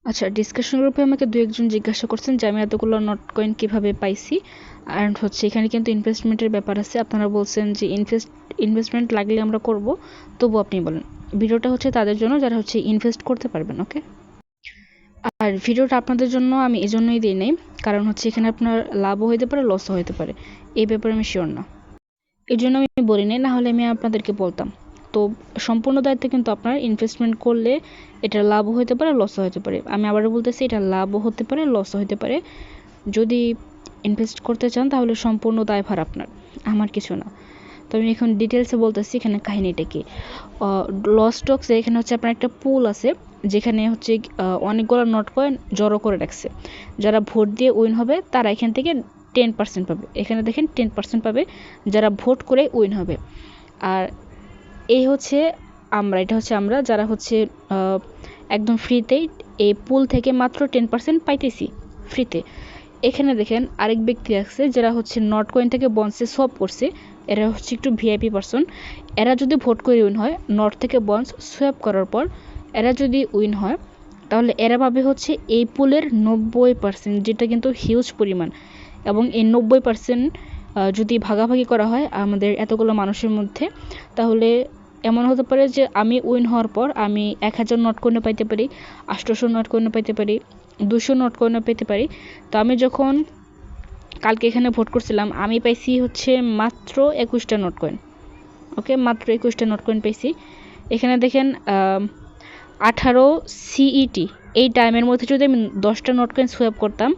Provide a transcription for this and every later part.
আচ্ছা, ডিসকাশন গ্রুপে আমাকে ২-১ জন জিজ্ঞাসা করছেন যে আমি এতগুলো নট কয়েন কিভাবে পাইছি। অ্যান্ড হচ্ছে এখানে কিন্তু ইনভেস্টমেন্টের ব্যাপার আছে। আপনারা বলছেন যে ইনভেস্টমেন্ট লাগলে আমরা করব, তবু আপনি বলেন। ভিডিওটা হচ্ছে তাদের জন্য যারা হচ্ছে ইনভেস্ট করতে পারবেন, ওকে? আর ভিডিওটা আপনাদের জন্য আমি এজন্যই দিই নাই, কারণ হচ্ছে এখানে আপনার লাভও হইতে পারে, লসও হইতে পারে। এই ব্যাপারে আমি শিওর না, এই জন্য আমি বলি নাই, না হলে আমি আপনাদেরকে বলতাম। তো সম্পূর্ণ দায়িত্ব কিন্তু আপনার। ইনভেস্টমেন্ট করলে এটা লাভও হতে পারে, লসও হতে পারে। আমি আবারও বলতেছি, এটা লাভও হতে পারে, লসও হতে পারে। যদি ইনভেস্ট করতে চান তাহলে সম্পূর্ণ দায়ভার আপনার, আমার কিছু না। তো আমি এখন ডিটেলসে বলতেছি এখানে কাহিনীটা কি। লস স্টকসে এখানে হচ্ছে আপনার একটা পুল আছে, যেখানে হচ্ছে অনেকগুলো নট কয়েন জড়ো করে রাখছে। যারা ভোট দিয়ে উইন হবে তারা এখান থেকে 10% পাবে। এখানে দেখেন 10% পাবে যারা ভোট করে উইন হবে। আর এই হচ্ছে এটা হচ্ছে আমরা যারা হচ্ছে একদম ফ্রিতেই এই পুল থেকে মাত্র 10% পাইতেছি ফ্রিতে। এখানে দেখেন আরেক ব্যক্তি আছে যারা হচ্ছে নট কয়েন থেকে বন্ডসে সোয়াপ করছে। এরা হচ্ছে একটু ভিআইপি পারসন। এরা যদি ভোট করে উইন হয়, নট থেকে বন্ডস সোয়াপ করার পর এরা যদি উইন হয়, তাহলে এরা পাবে হচ্ছে এই পুলের 90%, যেটা কিন্তু হিউজ পরিমাণ। এবং এই 90% যদি ভাগাভাগি করা হয় আমাদের এতগুলো মানুষের মধ্যে, তাহলে এমন হতে পারে যে আমি উইন হওয়ার পর আমি 1000 নট কয়েন পাইতে পারি, 800 নট কয়েন পাইতে পারি, 200 নট কয়েন পেতে পারি। তো আমি যখন কালকে এখানে ভোট করছিলাম, আমি পাইছি হচ্ছে মাত্র 21টা নট কয়েন। ওকে, মাত্র 21টা নট কয়েন পাইছি। এখানে দেখেন 18 সিইটি, এই টাইমের মধ্যে যদি আমি 10টা নট কয়েন সোয়াপ করতাম,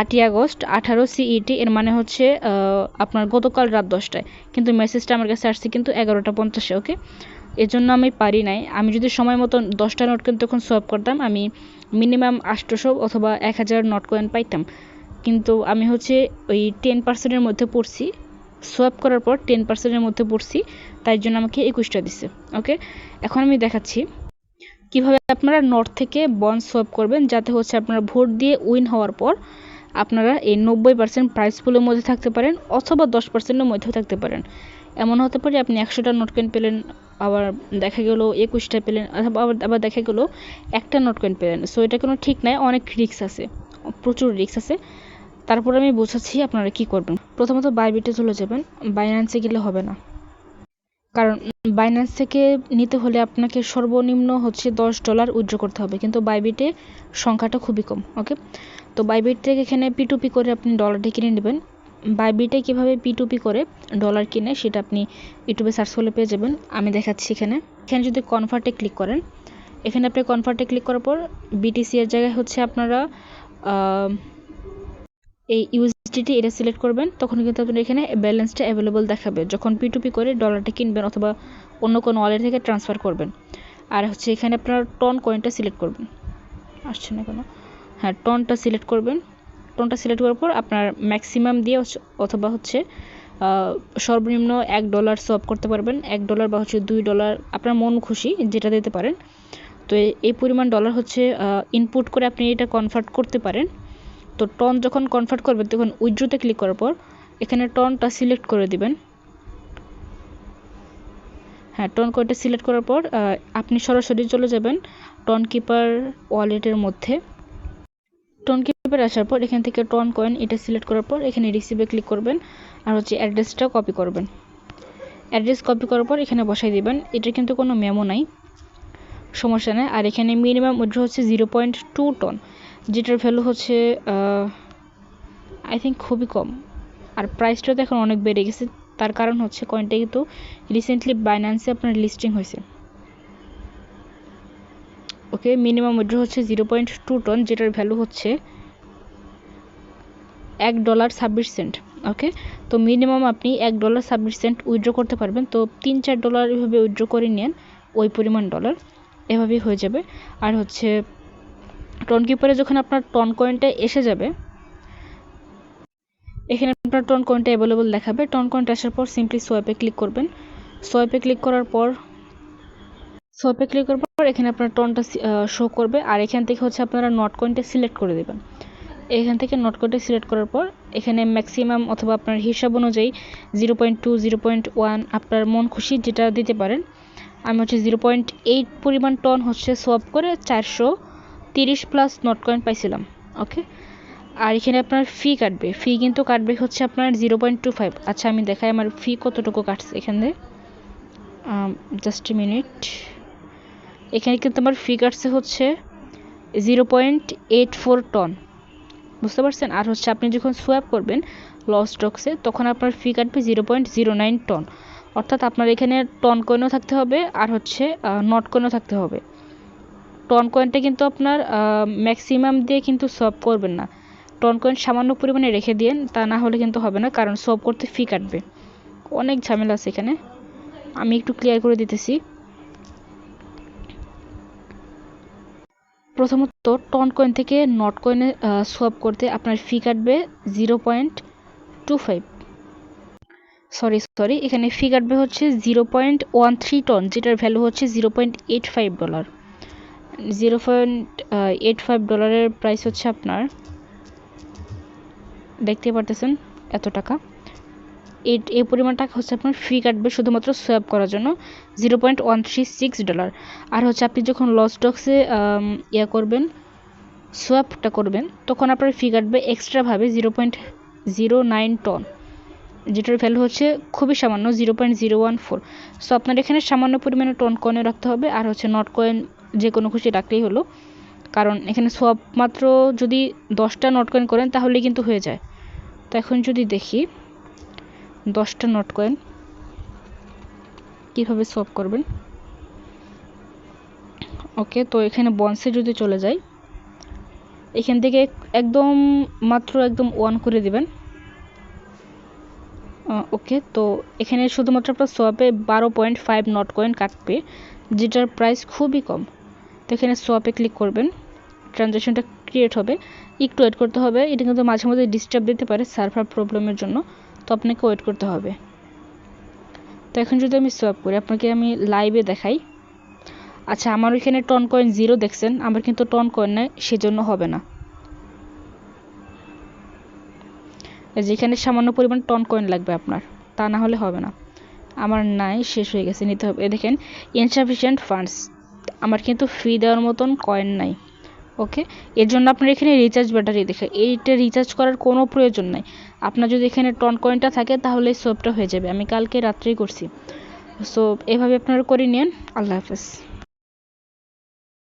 8ই আগস্ট 18 সিইটি, এর মানে হচ্ছে আপনার গতকাল রাত 10টায়। কিন্তু মেসেজটা আমার কাছে আসছে কিন্তু 11টা 50-এ। ওকে, এজন্য আমি পারি নাই। আমি যদি সময় মতন 10টা নট কয়েন তখন সোয়াপ করতাম, আমি মিনিমাম 800 অথবা 1000 নট কয়েন পাইতাম। কিন্তু আমি হচ্ছে ওই 10%-এর মধ্যে পড়ছি, সোয়াপ করার পর 10%-এর মধ্যে পড়ছি, তাই জন্য আমাকে 21টা দিছে। ওকে, এখন আমি দেখাচ্ছি কিভাবে আপনারা নট থেকে বন্ড সোয়াপ করবেন, যাতে হচ্ছে আপনারা ভোট দিয়ে উইন হওয়ার পর আপনারা এই 90% প্রাইস পুলের মধ্যে থাকতে পারেন, অথবা 10%-এর মধ্যেও থাকতে পারেন। এমন হতে পারে আপনি 100টা নোট কয়েন পেলেন, আবার দেখা গেল 21টা পেলেন, আবার দেখা গেল একটা নোট কয়েন পেলেন। সো এটা কোনো ঠিক নাই, অনেক রিস্ক আছে, প্রচুর রিস্ক আছে। তারপর আমি বোঝাচ্ছি আপনারা কি করবেন। প্রথমত বাইবিটে চলে যাবেন। বাইন্যান্সে গেলে হবে না, কারণ বাইন্যান্স থেকে নিতে হলে আপনাকে সর্বনিম্ন হচ্ছে $10 উইথড্র করতে হবে, কিন্তু বাইবিটে সংখ্যাটা খুবই কম। ওকে, তো বাইবিট থেকে এখানে P2P করে আপনি ডলারটি কিনে নেবেন। বাইবিটে কীভাবে P2P করে ডলার কিনে সেটা আপনি ইউটিউবে সার্চ করলে পেয়ে যাবেন। আমি দেখাচ্ছি এখানে যদি কনভার্টে ক্লিক করেন, এখানে আপনি কনভার্টে ক্লিক করার পর BTC এর জায়গায় হচ্ছে আপনারা এই ইউএসডিটি এটা সিলেক্ট করবেন, তখন কিন্তু আপনার এখানে ব্যালেন্সটা অ্যাভেলেবল দেখাবে যখন P2P করে ডলারটা কিনবেন অথবা অন্য কোনো ওয়ালেট থেকে ট্রান্সফার করবেন। আর হচ্ছে এখানে আপনার টন কয়েনটা সিলেক্ট করবেন, আসছে না কেন, হ্যাঁ টনটা সিলেক্ট করবেন। টনটা সিলেক্ট করার পর আপনার ম্যাক্সিমাম দিয়ে অথবা হচ্ছে সর্বনিম্ন $1 সোয়াপ করতে পারবেন। $1 বা হচ্ছে $2, আপনার মন খুশি যেটা দিতে পারেন। তো এই পরিমাণ ডলার হচ্ছে ইনপুট করে আপনি এটা কনভার্ট করতে পারেন। তো টন যখন কনভার্ট করবেন তখন উইথড্রোতে ক্লিক করার পর এখানে টনটা সিলেক্ট করে দিবেন। হ্যাঁ, টন কয়েনটা সিলেক্ট করার পর আপনি সরাসরি চলে যাবেন টন কিপার ওয়ালেটের মধ্যে। টন কিপার আসার পর এখান থেকে টন কয়েন এটা সিলেক্ট করার পর এখানে রিসিভে ক্লিক করবেন, আর হচ্ছে অ্যাড্রেসটা কপি করবেন। অ্যাড্রেস কপি করার পর এখানে বসাই দিবেন। এটা কিন্তু কোনো মেমো নাই, সমস্যা নেই। আর এখানে মিনিমাম উইথড্র হচ্ছে 0.2 টন, যেটার ভ্যালু হচ্ছে আই থিঙ্ক খুবই কম। আর প্রাইসটা তো এখন অনেক বেড়ে গেছে, তার কারণ হচ্ছে কয়েনটা কিন্তু রিসেন্টলি বাইন্যান্সে আপনার লিস্টিং হয়েছে। ওকে, মিনিমাম উইথড্র হচ্ছে 0.2 টন, যেটার ভ্যালু হচ্ছে $1.26। ওকে, তো মিনিমাম আপনি $1.26 উইথড্র করতে পারবেন। তো $3-4 এভাবে উইথড্র করে নেন, ওই পরিমাণ ডলার এভাবেই হয়ে যাবে। আর হচ্ছে টন কিপারে যখন আপনার টন কয়েনটা এসে যাবে, এখানে আপনার টন কয়েনটা অ্যাভেলেবল দেখাবে। টন কয়েনটা আসার পর সিম্পলি সোয়াইপে ক্লিক করবেন। সোয়াইপে ক্লিক করার পর এখানে আপনার টনটা শো করবে। আর এখান থেকে হচ্ছে আপনারা নট কয়েনটা সিলেক্ট করে দেবেন। এখান থেকে নট কয়েনটা সিলেক্ট করার পর এখানে ম্যাক্সিমাম অথবা আপনার হিসাব অনুযায়ী 0.2, 0.1 আপনার মন খুশি যেটা দিতে পারেন। আমি হচ্ছে 0.8 পরিমাণ টন হচ্ছে সোয়াপ করে 30 প্লাস নট কয়েন পাইছিলাম। ওকে, আর এখানে আপনার ফি কাটবে, ফি কিন্তু কাটবে হচ্ছে আপনার 0.25। আচ্ছা আমি দেখাই আমার ফি কতটুকু কাটছে এখানে, জাস্ট মিনিট। এখানে কিন্তু আমার ফি কাটছে হচ্ছে 0.84 টন, বুঝতে পারছেন। আর হচ্ছে আপনি যখন সোয়াপ করবেন লস স্টকসে তখন আপনার ফি কাটবে 0.09 টন, অর্থাৎ আপনার এখানে টন কয়েনও থাকতে হবে আর হচ্ছে নট কয়েনও থাকতে হবে। টন কয়েনটা কিন্তু আপনার ম্যাক্সিমাম দিয়ে কিন্তু সোয়াপ করবেন না, টন কয়েন সামান্য পরিমাণে রেখে দিন, তা না হলে কিন্তু হবে না, কারণ সোয়াপ করতে ফি কাটবে। অনেক ঝামেলা আছে এখানে, আমি একটু ক্লিয়ার করে দিতেছি। প্রথমত টন কয়েন থেকে নট কয়েনে সোয়াপ করতে আপনার ফি কাটবে 0.25, সরি এখানে ফি কাটবে হচ্ছে 0.13 টন, যেটার ভ্যালু হচ্ছে $0.85। $0.85 প্রাইস হচ্ছে আপনার, দেখতে পারতেছেন এত টাকা। এই পরিমাণ টাকা হচ্ছে আপনার ফি কাটবে শুধুমাত্র সোয়াপ করার জন্য, $0.136। আর হচ্ছে আপনি যখন লস ডক্সে করবেন, সোয়াপটা করবেন, তখন আপনার ফি কাটবে এক্সট্রাভাবে 0.09 টন, যেটার ভ্যালু হচ্ছে খুবই সামান্য 0.014। সো আপনার এখানে সামান্য পরিমাণে টন কয়েনে রাখতে হবে, আর হচ্ছে নট কয়েন যে কোনো খুশি রাখলেই হলো, কারণ এখানে সোয়াপ মাত্র যদি 10টা নট কয়েন করেন তাহলে কিন্তু হয়ে যায়। তো এখন যদি দেখি 10টা নট কয়েন কীভাবে সোয়াপ করবেন। ওকে, তো এখানে বন্সে যদি চলে যাই, এখান থেকে একদম মাত্র একদম 1 করে দিবেন। ওকে, তো এখানে শুধুমাত্র আপনার সোয়াপে 12.5 নট কয়েন কাটবে, যেটার প্রাইস খুবই কম। তো এখানে সোয়াপে ক্লিক করবেন, ট্রানজ্যাকশনটা ক্রিয়েট হবে, একটু ওয়েট করতে হবে, এটা কিন্তু মাঝে মাঝে ডিস্টার্ব দিতে পারে সার্ভার প্রবলেমের জন্য, তো আপনাকে ওয়েট করতে হবে। তো এখন যদি আমি সোয়াপ করি, আপনাকে আমি লাইভে দেখাই। আচ্ছা আমার ওইখানে টন কয়েন 0 দেখছেন, আমার কিন্তু টন কয়েন নেই, সেজন্য হবে না। যেখানে সামান্য পরিমাণ টন কয়েন লাগবে আপনার, তা না হলে হবে না। আমার নাই, শেষ হয়ে গেছে, নিতে হবে। দেখেন ইনসাফিসিয়েন্ট ফান্ডস, আমার কিন্তু ফি দেওয়ার মতন কয়েন নাই। ওকে, এর জন্য আপনার এখানে রিচার্জ ব্যাটারি দেখে, এইটা রিচার্জ করার কোনো প্রয়োজন নাই। আপনার যদি এখানে টন কয়েনটা থাকে তাহলে সোপটা হয়ে যাবে। আমি কালকে রাত্রেই করছি। সো এভাবে আপনারা করে নিন। আল্লাহ হাফেজ।